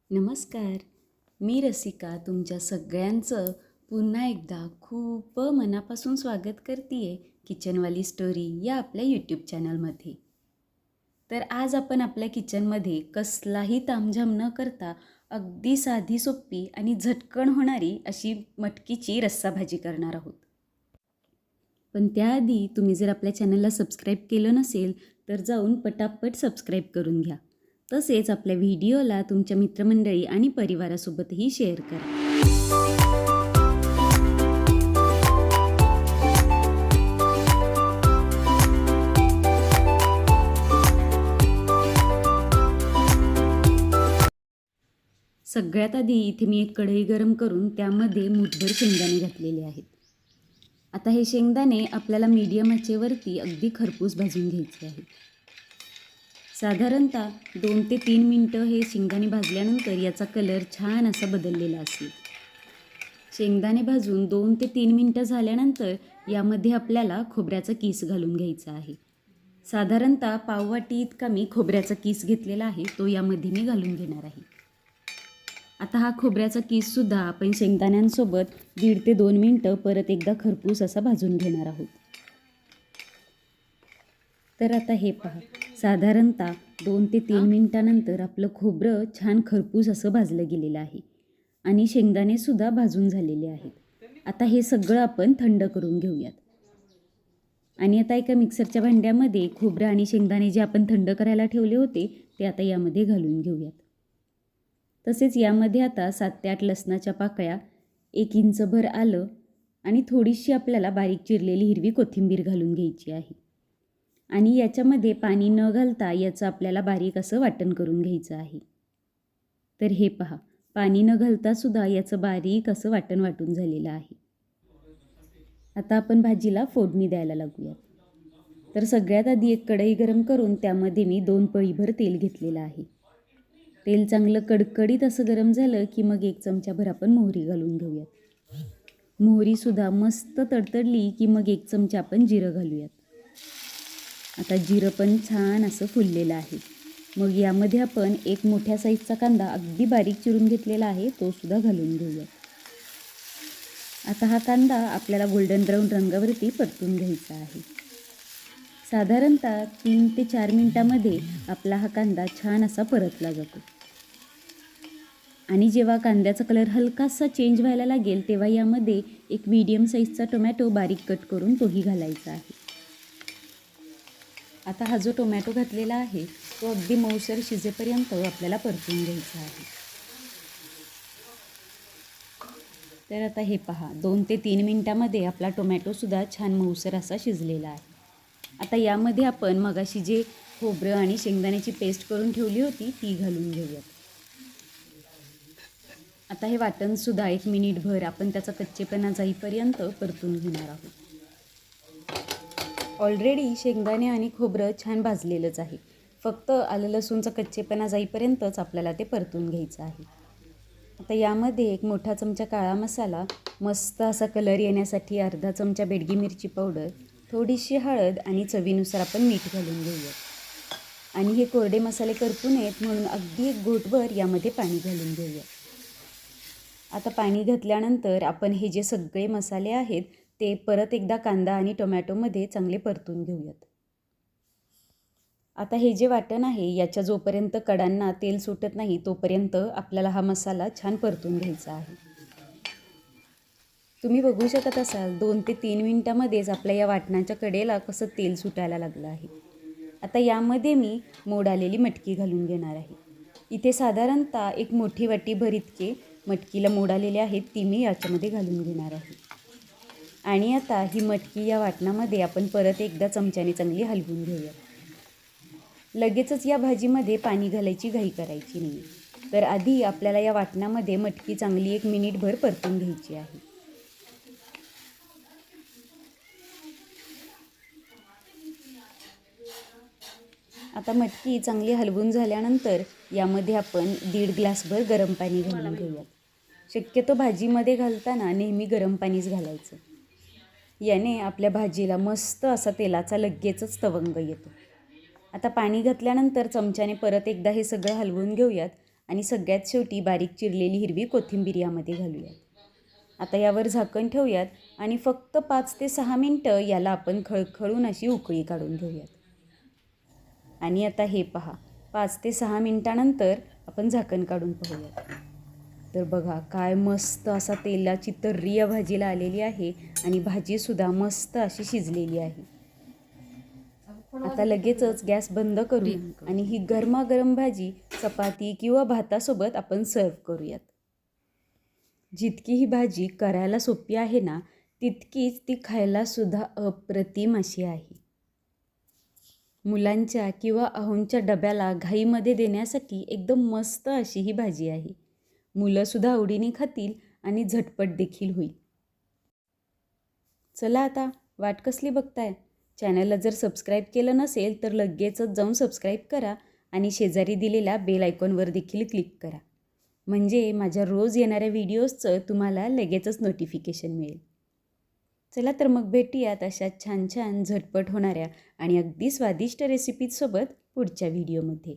नमस्कार. मी रसिका तुमच्या सगळ्यांचं पुन्हा एकदा खूप मनापासून स्वागत करते किचनवाली स्टोरी या आपल्या यूट्यूब चॅनलमध्ये. तर आज आपण आपल्या किचनमध्ये कसलाही तामझाम न करता अगदी साधी सोपी आणि झटकन होणारी अशी मटकीची रस्सा भाजी करणार आहोत. पण त्याआधी तुम्ही जर आपल्या चॅनलला सबस्क्राईब केलं नसेल तर जाऊन पटापट सबस्क्राईब करून घ्या. तसेच आपल्या व्हिडिओला तुमच्या मित्रमंडळी आणि परिवारासोबतही शेअर करा. सगळ्यात आधी इथे मी एक कढई गरम करून त्यामध्ये मूठभर शेंगदाणे घातलेले आहेत. आता हे शेंगदाणे आपल्याला मीडियम आचेवरती अगदी खरपूस भाजून घ्यायचे आहे. साधारणतः 2 ते 3 मिनटं हे शेंगदाणे भाजल्यानंतर याचा कलर छान असा बदललेला असेल. शेंगदाणे भाजून 2 ते 3 मिनटं झाल्यानंतर यामध्ये आपल्याला खोबऱ्याचा किस घालून घ्यायचा आहे. साधारणतः पाववाटी इतका मी खोबऱ्याचा किस घेतलेला आहे, तो यामध्ये मी घालून घेणार आहे. आता हा खोबऱ्याचा किससुद्धा आपण शेंगदाण्यांसोबत 1.5 ते 2 मिनटं परत एकदा खरपूस असा भाजून घेणार आहोत. तर आता हे पहा, साधारणतः 2 ते 3 मिनटानंतर आपलं खोबरं छान खरपूस असं भाजलं गेलेलं आहे आणि शेंगदाणेसुद्धा भाजून झालेले आहेत. आता हे सगळं आपण थंड करून घेऊयात. आणि आता एका मिक्सरच्या भांड्यामध्ये खोबरं आणि शेंगदाणे जे आपण थंड करायला ठेवले होते ते आता यामध्ये घालून घेऊयात. तसेच यामध्ये आता 7 ते 8 लसणाच्या पाकळ्या, 1 इंचभर आलं आणि थोडीशी आपल्याला बारीक चिरलेली हिरवी कोथिंबीर घालून घ्यायची आहे. आणि याच्यामध्ये पाणी न घालता याचं आपल्याला बारीक असं वाटण करून घ्यायचं आहे. तर हे पहा, पाणी न घालतासुद्धा याचं बारीक असं वाटण वाटून झालेलं आहे. आता आपण भाजीला फोडणी द्यायला लागूयात. तर सगळ्यात आधी एक कढई गरम करून त्यामध्ये मी 2 पळीभर तेल घेतलेलं आहे. तेल चांगलं कडकडीत असं गरम झालं की मग 1 चमचाभर आपण मोहरी घालून घेऊयात. मोहरीसुद्धा मस्त तडतडली की मग 1 चमचा आपण जिरं घालूयात. आता जिरं पण छान असं फुललेलं आहे. मग यामध्ये आपण 1 मोठ्या साईजचा कांदा अगदी बारीक चिरून घेतलेला आहे, तो सुद्धा घालून घेऊयात. आता हा कांदा आपल्याला गोल्डन ब्राऊन रंगावरती परतून घ्यायचा आहे. साधारणतः 3 ते 4 मिनटामध्ये आपला हा कांदा छान असा परतला जातो. आणि जेव्हा कांद्याचा कलर हलकासा चेंज व्हायला लागेल तेव्हा यामध्ये 1 मीडियम साईजचा टोमॅटो बारीक कट करून तोही घालायचा आहे. आता हा जो टोमॅटो घातलेला आहे तो अगदी मऊसर शिजेपर्यंत आपल्याला परतून घ्यायचा आहे. तर आता हे पहा, 2 ते 3 मिनटामध्ये आपला टोमॅटोसुद्धा छान मऊसर असा शिजलेला आहे. आता यामध्ये आपण मगाशी जे खोबरं आणि शेंगदाण्याची पेस्ट करून ठेवली होती ती घालून घेऊयात. आता हे वाटणसुद्धा 1 मिनिटभर आपण त्याचा कच्चेपणा जाईपर्यंत परतून घेणार आहोत. ऑलरेडी शेंगदाणे आणि खोबरं छान भाजलेलंच आहे. फक्त आलं लसूणचा कच्चेपणा जाईपर्यंतच आपल्याला ते परतून घ्यायचं आहे. आता यामध्ये 1 मोठा चमचा काळा मसाला, मस्त असा कलर येण्यासाठी अर्धा चमचा बेडगी मिरची पावडर, थोडीशी हळद आणि चवीनुसार आपण मीठ घालून घेऊया. आणि हे कोरडे मसाले करपू नयेत म्हणून अगदी 1 घोटभर यामध्ये पाणी घालून घेऊया. आता पाणी घातल्यानंतर आपण हे जे सगळे मसाले आहेत ते परत एकदा कांदा आणि टोमॅटोमध्ये चांगले परतून घेऊयात. आता हे जे वाटण आहे याच्या जोपर्यंत कडांना तेल सुटत नाही तोपर्यंत आपल्याला हा मसाला छान परतून घ्यायचा आहे. तुम्ही बघू शकत असाल 2 ते 3 मिनटामध्येच आपल्या या वाटणाच्या कडेला कसं तेल सुटायला लागलं आहे. आता यामध्ये मी मोड आलेली मटकी घालून घेणार आहे. इथे साधारणतः 1 मोठी वाटीभर इतके मटकीला मोड आलेले आहेत, ती मी याच्यामध्ये घालून घेणार आहे. आणि आता ही मटकी या वाटणामध्ये आपण परत एकदा चमच्याने चांगली हलवून घेऊया. लगेचच या भाजीमध्ये पाणी घालायची घाई करायची नाही. तर आधी आपल्याला या वाटणामध्ये मटकी चांगली 1 मिनिटभर परतून घ्यायची आहे. आता मटकी चांगली हलवून झाल्यानंतर यामध्ये आपण 1.5 ग्लासभर गरम पाणी घालून घेऊयात. शक्यतो भाजीमध्ये घालताना नेहमी गरम पाणीच घालायचं. याने आपल्या भाजीला मस्त असा तेलाचा लगेचच तवंग येतो. आता पाणी घातल्यानंतर चमच्याने परत एकदा हे सगळं हलवून घेऊयात आणि सगळ्यात शेवटी बारीक चिरलेली हिरवी कोथिंबीर यामध्ये घालूयात. आता यावर झाकण ठेवूयात आणि फक्त 5 ते 6 मिनटं याला आपण खळखळून अशी उकळी काढून घेऊयात. आणि आता हे पहा, 5 ते 6 मिनटानंतर आपण झाकण काढून पाहूयात. तर बघा काय मस्त असा तेलाची तर्री या भाजीला आलेली आहे आणि भाजीसुद्धा मस्त अशी शिजलेली आहे. आता लगेचच गॅस बंद करून आणि ही गरमागरम भाजी चपाती किंवा भातासोबत आपण सर्व करूयात. जितकी ही भाजी करायला सोपी आहे ना, तितकीच ती खायलासुद्धा अप्रतिम अशी आहे. मुलांच्या किंवा अहोंच्या डब्याला घाईमध्ये देण्यासाठी एकदम मस्त अशी ही भाजी आहे. मुलंसुद्धा आवडीने खातील आणि झटपट देखील होईल. चला आता वाट कसली बघताय? चॅनलला जर सबस्क्राईब केलं नसेल तर लगेचच जाऊन सबस्क्राईब करा आणि शेजारी दिलेल्या बेल आयकॉनवर देखील क्लिक करा. म्हणजे माझ्या रोज येणाऱ्या व्हिडिओजचं तुम्हाला लगेचच नोटिफिकेशन मिळेल. चला तर मग भेटूयात अशा छान छान झटपट होणाऱ्या आणि अगदी स्वादिष्ट रेसिपीजसोबत पुढच्या व्हिडिओमध्ये.